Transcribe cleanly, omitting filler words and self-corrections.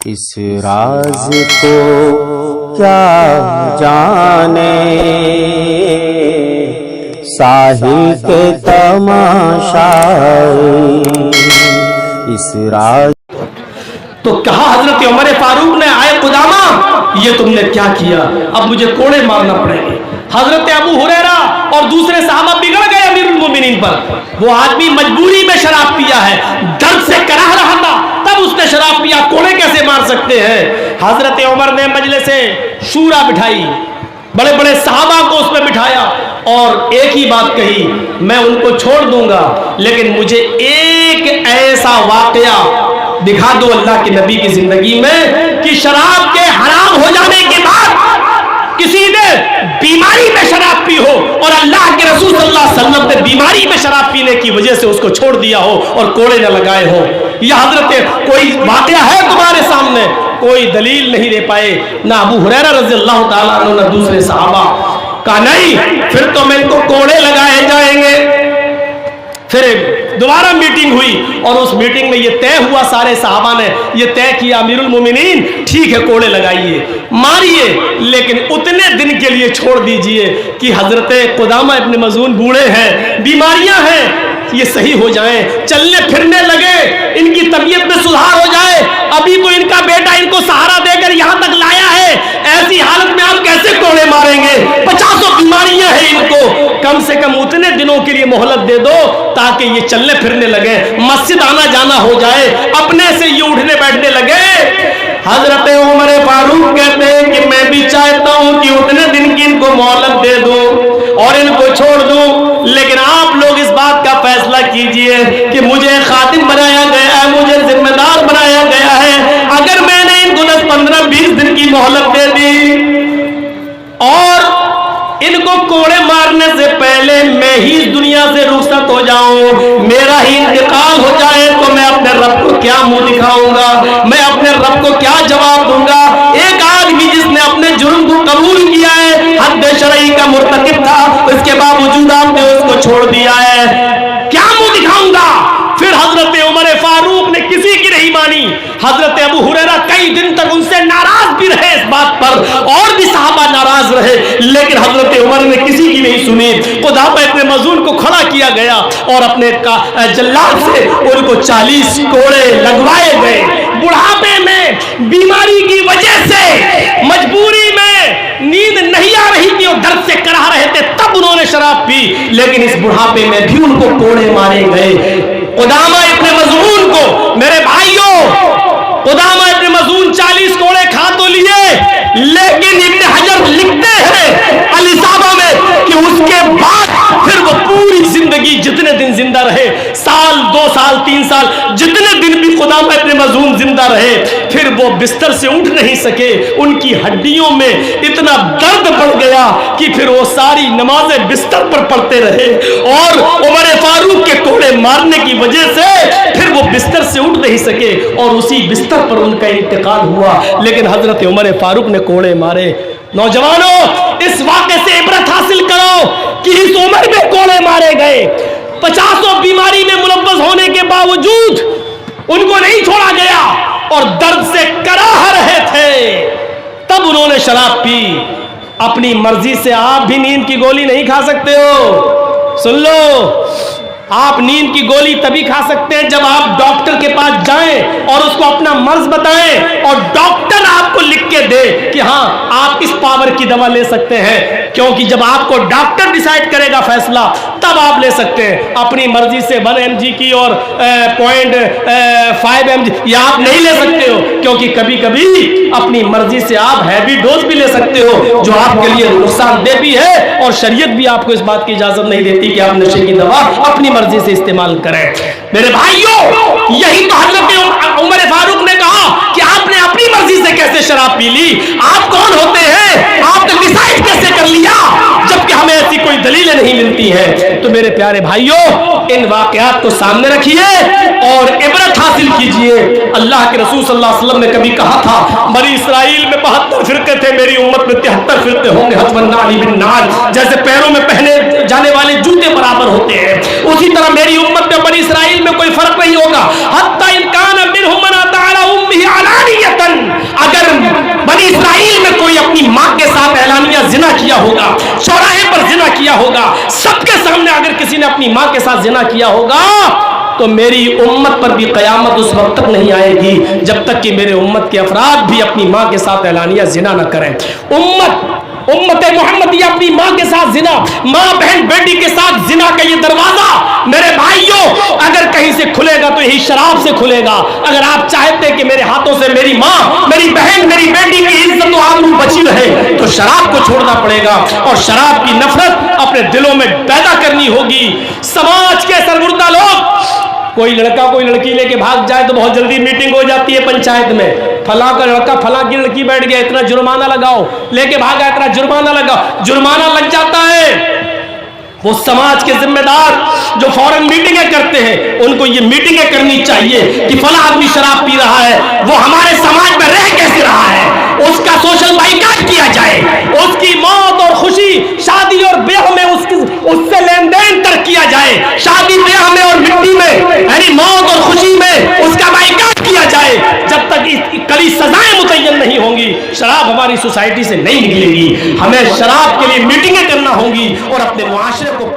اس راز کو کیا جانے ساحل کے تماشائی، اس راز تو کہا حضرت عمر فاروق نے، آئے قدامہ یہ تم نے کیا کیا، اب مجھے کوڑے مارنا پڑیں گے۔ حضرت ابو ہریرہ اور دوسرے صحابہ بگڑ گئے امیر المومنین پر۔ وہ آدمی مجبوری میں شراب پیا ہے، درد سے کراہ رہا تھا تب اس نے شراب پیا، کوڑے کیسے مار سکتے ہیں؟ حضرت عمر نے مجلس شورا بٹھائی، بڑے بڑے صحابہ کو اس میں بٹھایا اور ایک ہی بات کہی، میں ان کو چھوڑ دوں گا لیکن مجھے ایک ایسا واقعہ دکھا دو اللہ کے نبی کی زندگی میں کہ شراب کے حرام ہو جانے کے بعد کسی نے بیماری میں شراب پی ہو اور اللہ کے رسول صلی اللہ علیہ وسلم نے بیماری میں شراب پینے کی وجہ سے اس کو چھوڑ دیا ہو اور کوڑے نہ لگائے ہو۔ یہ حضرت کوئی واقعہ ہے تمہارے سامنے؟ کوئی دلیل نہیں دے پائے، نہ ابو ہریرہ رضی اللہ تعالیٰ عنہ نہ دوسرے صحابہ۔ کہا نہیں پھر تو میں ان کو کوڑے لگائے جائیں گے۔ پھر دوبارہ میٹنگ ہوئی اور اس میٹنگ میں یہ طے ہوا، سارے صحابہ نے یہ طے کیا، امیر المومنین ٹھیک ہے کوڑے لگائیے ماریے لیکن اتنے دن کے لیے چھوڑ دیجئے کہ حضرت قدامہ ابن مظعون بوڑھے ہیں، بیماریاں ہیں، یہ صحیح ہو جائیں، چلنے پھرنے لگے، ان کی طبیعت میں سدھار ہو جائے۔ ابھی تو ان کا بیٹا ان کو سہارا دے کر یہاں تک لایا ہے، ایسی حالت میں آپ کیسے کوڑے ماریں گے؟ 50 بیماریاں ہیں ان کو، کم سے کم اتنے دنوں کے لیے مہلت دے دو تاکہ یہ چلنے پھرنے لگے، مسجد آنا جانا ہو جائے، اپنے سے یہ اٹھنے بیٹھنے لگے۔ حضرت عمر فاروق کہتے ہیں کہ میں بھی چاہتا ہوں کہ اتنے دن کی ان کو مہلت دے دوں اور ان کو چھوڑ دوں، لیکن آپ لوگ اس بات کا فیصلہ کیجئے کہ مجھے خادم بنایا گیا ہے، مجھے ذمہ دار بنایا گیا ہے، اگر میں نے ان کو 10 15 20 دن کی مہلت دے دی اور ان کو کوڑے مارنے سے پہلے میں ہی اس دنیا سے رخصت ہو جاؤں، میرا ہی انتقال ہو جائے تو میں اپنے رب کو کیا منہ دکھاؤں گا، میں اپنے رب کو کیا جواب دوں گا؟ ایک آدمی جس نے اپنے جرم کو قبول کیا ہے، حد شرعی کا مرتکب تھا، اس کے باوجود آپ نے اس کو چھوڑ دیا ہے، کیا منہ دکھاؤں گا؟ پھر حضرت عمر فاروق نے کسی کی نہیں مانی۔ حضرت ابو ہریرہ کئی دن تک ان سے ناراض بھی رہے اس بات پر، اور بھی صحابہ ناراض رہے، لیکن حضرت عمر نے کسی کی نہیں سنی۔ قدامہ ابن مظعون کو کھڑا کیا گیا اور اپنے جلاد سے ان کو 40 کوڑے لگوائے گئے۔ بڑھاپے میں بیماری کی وجہ سے مجبوری میں نیند نہیں آ رہی تھی اور درد سے کراہ رہے تھے تب انہوں نے شراب پی، لیکن اس بڑھاپے میں بھی ان کو کوڑے مارے گئے۔ قدامہ ابن مظعون کو، میرے بھائیوں، قدامہ ابن مظعون 40 کوڑے کھا تو لیے، لیکن ابن حجر لکھتے ہیں الاصابہ میں کہ اس کے بعد پھر وہ پوری زندگی جتنے دن زندہ رہے، سال 2 سال 3 سال جتنے دن بھی قدامہ ابن مظعون زندہ رہے، پھر وہ بستر سے اٹھ نہیں سکے، ان کی ہڈیوں میں اتنا درد بڑھ گیا کہ پھر وہ ساری نمازیں بستر پر پڑھتے رہے، اور عمر فاروق کے کوڑے مارنے کی وجہ سے پھر وہ بستر سے اٹھ نہیں سکے اور اسی بستر پر ان کا انتقال ہوا، لیکن حضرت عمر فاروق نے کوڑے مارے۔ نوجوانوں اس واقعے سے عبرت حاصل کرو کہ اس عمر میں کوڑے مارے گئے، 50 بیماری میں ملوث ہونے کے باوجود ان کو نہیں چھوڑا گیا اور درد سے کراہ رہے تھے تب انہوں نے شراب پی۔ اپنی مرضی سے آپ بھی نیند کی گولی نہیں کھا سکتے ہو، سن لو، آپ نیند کی گولی تبھی کھا سکتے ہیں جب آپ ڈاکٹر کے پاس جائیں اور اس کو اپنا مرض بتائیں اور ڈاکٹر آپ کو لکھ کے دے کہ ہاں آپ اس پاور کی دوا لے سکتے ہیں، کیونکہ جب آپ کو ڈاکٹر ڈیسائیڈ کرے گا فیصلہ تب آپ لے سکتے ہیں۔ اپنی مرضی سے 1 mg کی اور 0.5 mg یہ آپ نہیں لے سکتے ہو، کیونکہ کبھی کبھی اپنی مرضی سے آپ ہیوی ڈوز بھی لے سکتے ہو جو آپ کے لیے نقصان دہ بھی ہے، اور شریعت بھی آپ کو اس بات کی اجازت نہیں دیتی کہ آپ نشے کی دوا اپنی مرضی سے استعمال کریں۔ میرے بھائیوں یہی تو حضرت عمر فاروق نے کہا کہ آپ نے اپنی مرضی سے کیسے شراب پی لی، آپ کون ہوتے ہیں، آپ نے ڈیسائیڈ کیسے کر لیا جبکہ ہمیں ایسی کوئی دلیلیں نہیں ملتی ہیں؟ تو میرے پیارے بھائیوں ان واقعات کو سامنے رکھیے اور عبرت حاصل کیجئے۔ اللہ کے رسول صلی اللہ علیہ وسلم نے کبھی کہا تھا بنی اسرائیل میں 72 فرقے تھے، میری امت میں 73 فرقے ہوں گے، حتماً نعلی بالنعل، جیسے پیروں میں پہنے جانے والے جوتے برابر ہوتے ہیں اسی طرح میری امت میں بنی اسرائیل میں کوئی فرق نہیں ہوگا، حتی ان کان منہم من اطاع امہ علانیۃ، کیا ہوگا, چوراہے پر زنا کیا ہوگا, سب کے سامنے اگر کسی نے اپنی ماں کے ساتھ زنا کیا ہوگا, تو میری امت پر بھی قیامت اس وقت تک نہیں آئے گی جب تک کہ میرے امت کے افراد بھی اپنی ماں کے ساتھ اعلانیہ زنا نہ کریں. امت محمدیہ اپنی ماں کے ساتھ زنا, ماں بہن بیٹی کے ساتھ زنا کا یہ دروازہ میرے بھائیوں اگر کہیں سے کھلے گا تو یہی شراب سے کھلے گا. اگر آپ چاہتے کہ میرے ہاتھوں سے میری ماں, میری بہن, میری بیٹی کی عزت و آبرو بچی رہے تو شراب کو چھوڑنا پڑے گا اور شراب کی نفرت اپنے دلوں میں پیدا کرنی ہوگی. سماج کے سربردہ لوگ, کوئی لڑکا کوئی لڑکی لے کے بھاگ جائے تو بہت جلدی میٹنگ ہو جاتی ہے پنچایت میں, فلاں کا لڑکا فلاں کی لڑکی بیٹھ گیا, اتنا جرمانہ لگاؤ, لے کے بھاگا اتنا جرمانہ لگاؤ, جرمانہ لگ جاتا ہے. وہ سماج کے ذمہ دار جو فوراً میٹنگیں کرتے ہیں, ان کو یہ میٹنگیں کرنی چاہیے کہ فلاں آدمی شراب پی رہا ہے, وہ ہمارے سماج میں رہ کیسے رہا ہے, اس کا سوشل بائیکاٹ کیا جائے, اس کی موت اور خوشی, شادی اور بیاہ میں اس سے لین دین ترک کیا جائے, شادی بیاہ میں اور مٹی میں یعنی موت اور خوشی میں اس کا بائیکاٹ کیا جائے. جب تک کڑی سزائیں متعین نہیں ہوں گی شراب ہماری سوسائٹی سے نہیں نکلے گی. ہمیں شراب کے لیے میٹنگیں کرنا ہوں گی اور اپنے معاشرے کو